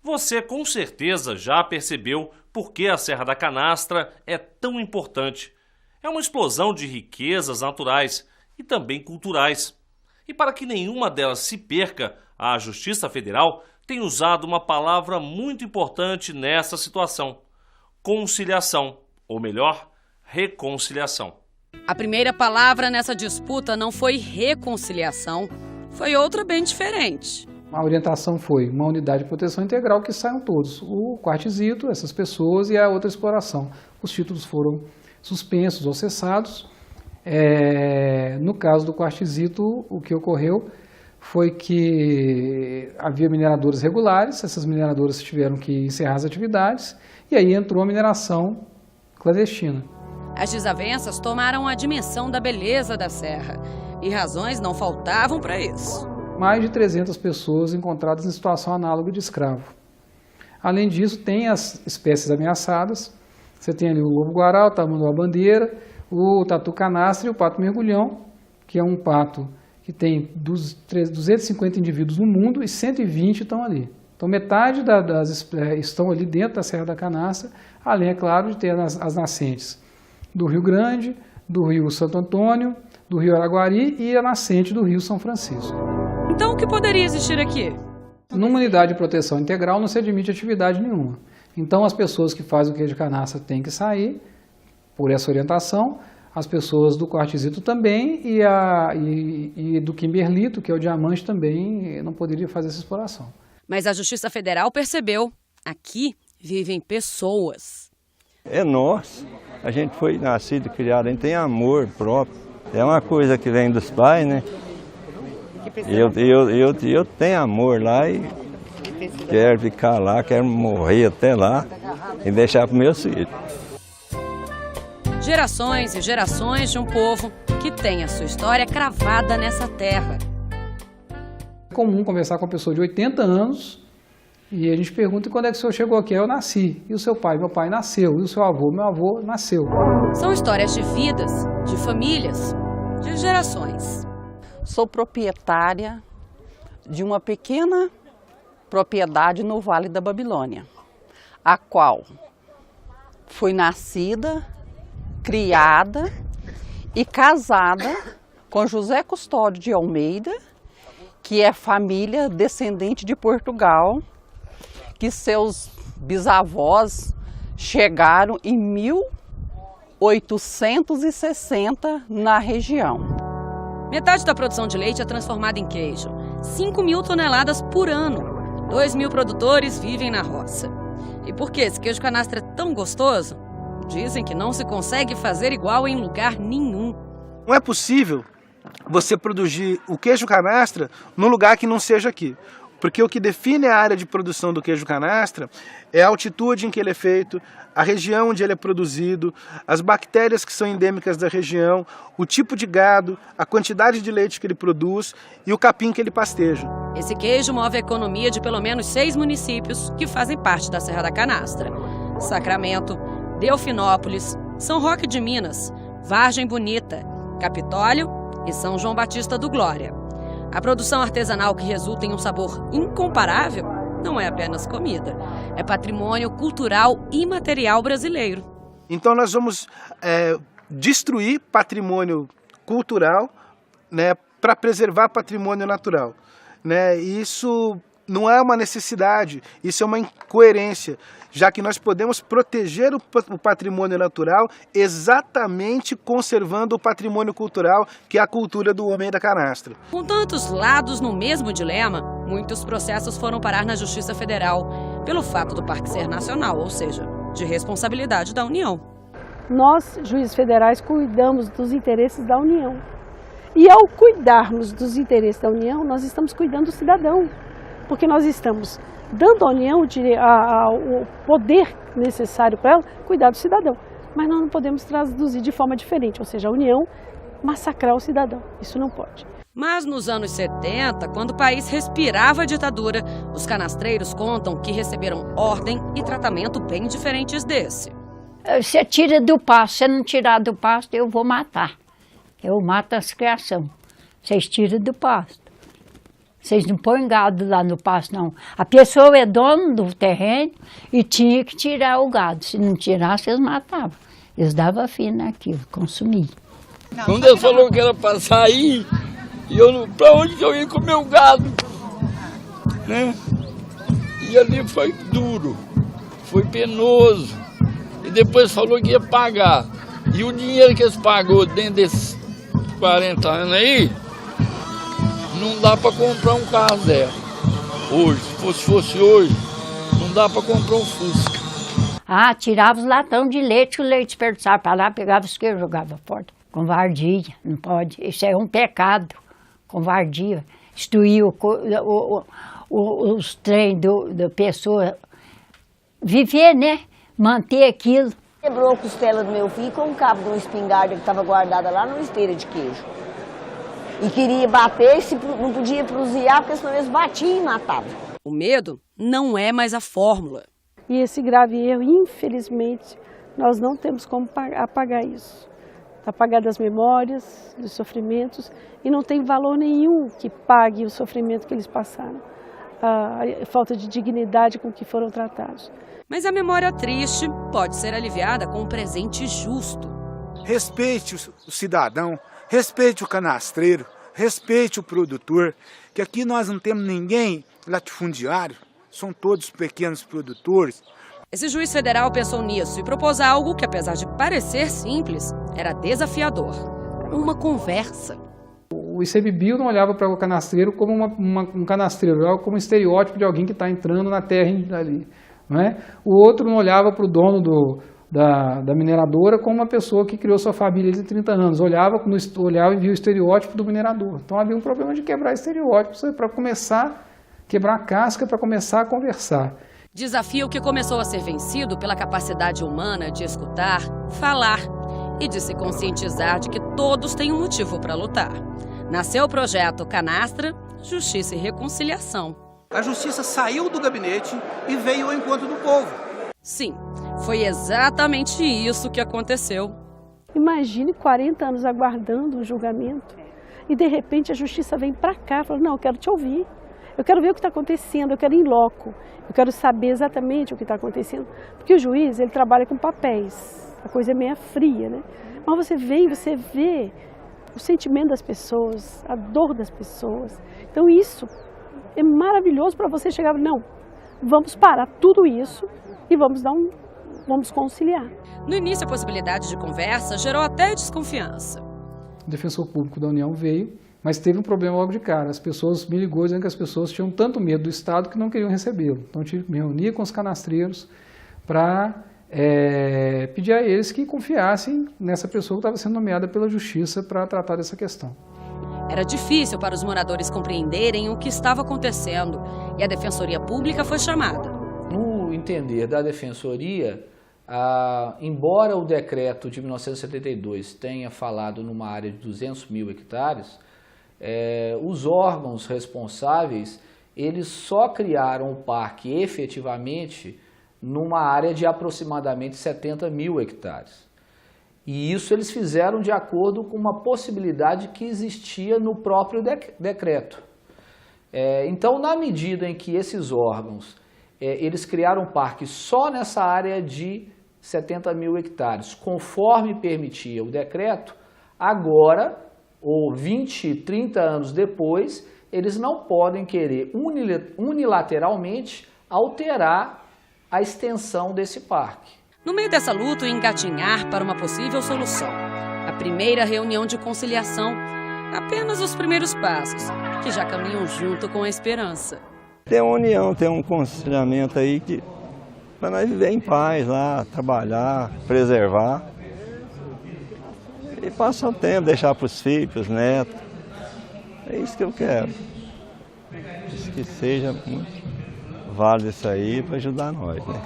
Você com certeza já percebeu por que a Serra da Canastra é tão importante. É uma explosão de riquezas naturais e também culturais. E para que nenhuma delas se perca, a Justiça Federal tem usado uma palavra muito importante nessa situação: conciliação, ou melhor, reconciliação. A primeira palavra nessa disputa não foi reconciliação, foi outra bem diferente. A orientação foi uma unidade de proteção integral que saiam todos, o quartzito, essas pessoas e a outra exploração. Os títulos foram suspensos ou cessados. No caso do quartzito, o que ocorreu foi que havia mineradoras regulares, essas mineradoras tiveram que encerrar as atividades e aí entrou a mineração clandestina. As desavenças tomaram a dimensão da beleza da serra e razões não faltavam para isso. Mais de 300 pessoas encontradas em situação análoga de escravo. Além disso, tem as espécies ameaçadas. Você tem ali o lobo-guará, o tamanduá-bandeira, o tatu-canastra e o pato mergulhão, que é um pato que tem 250 indivíduos no mundo e 120 estão ali. Então, metade estão ali dentro da Serra da Canastra, além, é claro, de ter as nascentes do Rio Grande, do Rio Santo Antônio, do Rio Araguari e a nascente do Rio São Francisco. Então, o que poderia existir aqui? Numa unidade de proteção integral não se admite atividade nenhuma. Então, as pessoas que fazem o queijo de canastra têm que sair por essa orientação, as pessoas do quartzito também e do kimberlito, que é o diamante, também não poderia fazer essa exploração. Mas a Justiça Federal percebeu, aqui vivem pessoas. É nosso, a gente foi nascido, criado, a gente tem amor próprio. É uma coisa que vem dos pais, né? Eu tenho amor lá e quero ficar lá, quero morrer até lá e deixar para os meus filhos. Gerações e gerações de um povo que tem a sua história cravada nessa terra. É comum conversar com uma pessoa de 80 anos e a gente pergunta: quando é que o senhor chegou aqui? Eu nasci. E o seu pai? Meu pai nasceu. E o seu avô? Meu avô nasceu. São histórias de vidas, de famílias, de gerações. Sou proprietária de uma pequena propriedade no Vale da Babilônia, a qual fui nascida, criada e casada com José Custódio de Almeida, que é família descendente de Portugal, que seus bisavós chegaram em 1860 na região. Metade da produção de leite é transformada em queijo. 5.000 toneladas por ano. 2.000 produtores vivem na roça. E por que esse queijo canastra é tão gostoso? Dizem que não se consegue fazer igual em lugar nenhum. Não é possível você produzir o queijo canastra num lugar que não seja aqui. Porque o que define a área de produção do queijo canastra é a altitude em que ele é feito, a região onde ele é produzido, as bactérias que são endêmicas da região, o tipo de gado, a quantidade de leite que ele produz e o capim que ele pasteja. Esse queijo move a economia de pelo menos 6 municípios que fazem parte da Serra da Canastra: Sacramento, Delfinópolis, São Roque de Minas, Vargem Bonita, Capitólio e São João Batista do Glória. A produção artesanal, que resulta em um sabor incomparável, não é apenas comida, é patrimônio cultural e material brasileiro. Então nós vamos destruir patrimônio cultural, né, para preservar patrimônio natural, né? E isso não é uma necessidade, isso é uma incoerência, já que nós podemos proteger o patrimônio natural exatamente conservando o patrimônio cultural, que é a cultura do homem da canastra. Com tantos lados no mesmo dilema, muitos processos foram parar na Justiça Federal, pelo fato do parque ser nacional, ou seja, de responsabilidade da União. Nós, juízes federais, cuidamos dos interesses da União. E ao cuidarmos dos interesses da União, nós estamos cuidando do cidadão. Porque nós estamos dando à União o poder necessário para ela cuidar do cidadão. Mas nós não podemos traduzir de forma diferente, ou seja, a União massacrar o cidadão. Isso não pode. Mas nos anos 70, quando o país respirava a ditadura, os canastreiros contam que receberam ordem e tratamento bem diferentes desse. Você tira do pasto, se não tirar do pasto, eu vou matar. Eu mato as criações. Vocês tiram do pasto. Vocês não põem gado lá no pasto, não. A pessoa é dona do terreno e tinha que tirar o gado. Se não tirasse, eles matavam. Eles davam fim naquilo, consumiam. Quando eles falaram que era para sair, e eu, para onde que eu ia comer o gado? Né? E ali foi duro, foi penoso. E depois falou que ia pagar. E o dinheiro que eles pagou dentro desses 40 anos aí, não dá para comprar um carro dela. Hoje, se fosse hoje, não dá para comprar um Fusca. Ah, tirava os latão de leite, o leite desperdiçava para lá, pegava os queijos e jogava fora. Covardia, não pode. Isso é um pecado. Covardia. Destruir os trem da pessoa. Viver, né? Manter aquilo. Quebrou a costela do meu filho com um cabo de uma espingarda que estava guardada lá numa esteira de queijo. E queria bater, se não podia prusiar, porque senão eles batiam e matavam. O medo não é mais a fórmula. E esse grave erro, infelizmente, nós não temos como apagar isso. Apagar das memórias, dos sofrimentos, e não tem valor nenhum que pague o sofrimento que eles passaram. A falta de dignidade com que foram tratados. Mas a memória triste pode ser aliviada com um presente justo. Respeite o cidadão, respeite o canastreiro, respeite o produtor, que aqui nós não temos ninguém latifundiário, são todos pequenos produtores. Esse juiz federal pensou nisso e propôs algo que, apesar de parecer simples, era desafiador. Uma conversa. O ICMBio não olhava para o canastreiro como um canastreiro, olhava como um estereótipo de alguém que está entrando na terra ali. Não é? O outro não olhava para o dono da mineradora como uma pessoa que criou sua família de 30 anos. Olhava e via o estereótipo do minerador. Então havia um problema de quebrar estereótipos para começar, quebrar a casca para começar a conversar. Desafio que começou a ser vencido pela capacidade humana de escutar, falar e de se conscientizar de que todos têm um motivo para lutar. Nasceu o projeto Canastra, Justiça e Reconciliação. A justiça saiu do gabinete e veio ao encontro do povo. Sim, foi exatamente isso que aconteceu. Imagine 40 anos aguardando um julgamento e de repente a justiça vem para cá e fala, não, eu quero te ouvir. Eu quero ver o que está acontecendo, eu quero ir em loco, eu quero saber exatamente o que está acontecendo. Porque o juiz, ele trabalha com papéis, a coisa é meio fria, né? Mas você vem, você vê o sentimento das pessoas, a dor das pessoas. Então isso é maravilhoso para você chegar e falar, não, vamos parar tudo isso e vamos conciliar. No início, a possibilidade de conversa gerou até desconfiança. O defensor público da União veio, mas teve um problema logo de cara. As pessoas me ligou dizendo que as pessoas tinham tanto medo do Estado que não queriam recebê-lo. Então eu tive que me reunir com os canastreiros para pedir a eles que confiassem nessa pessoa que estava sendo nomeada pela Justiça para tratar dessa questão. Era difícil para os moradores compreenderem o que estava acontecendo e a Defensoria Pública foi chamada. No entender da Defensoria, embora o decreto de 1972 tenha falado numa área de 200 mil hectares, os órgãos responsáveis, eles só criaram o parque efetivamente numa área de aproximadamente 70 mil hectares. E isso eles fizeram de acordo com uma possibilidade que existia no próprio decreto. Então, na medida em que esses órgãos, eles criaram um parque só nessa área de 70 mil hectares, conforme permitia o decreto, agora, ou 20, 30 anos depois, eles não podem querer unilateralmente alterar a extensão desse parque. No meio dessa luta, engatinhar para uma possível solução. A primeira reunião de conciliação, apenas os primeiros passos, que já caminham junto com a esperança. Tem uma união, tem um conciliamento aí para nós viver em paz lá, trabalhar, preservar. E passar o tempo, deixar para os filhos, para os netos. É isso que eu quero. Isso que seja muito válido isso aí para ajudar nós, né?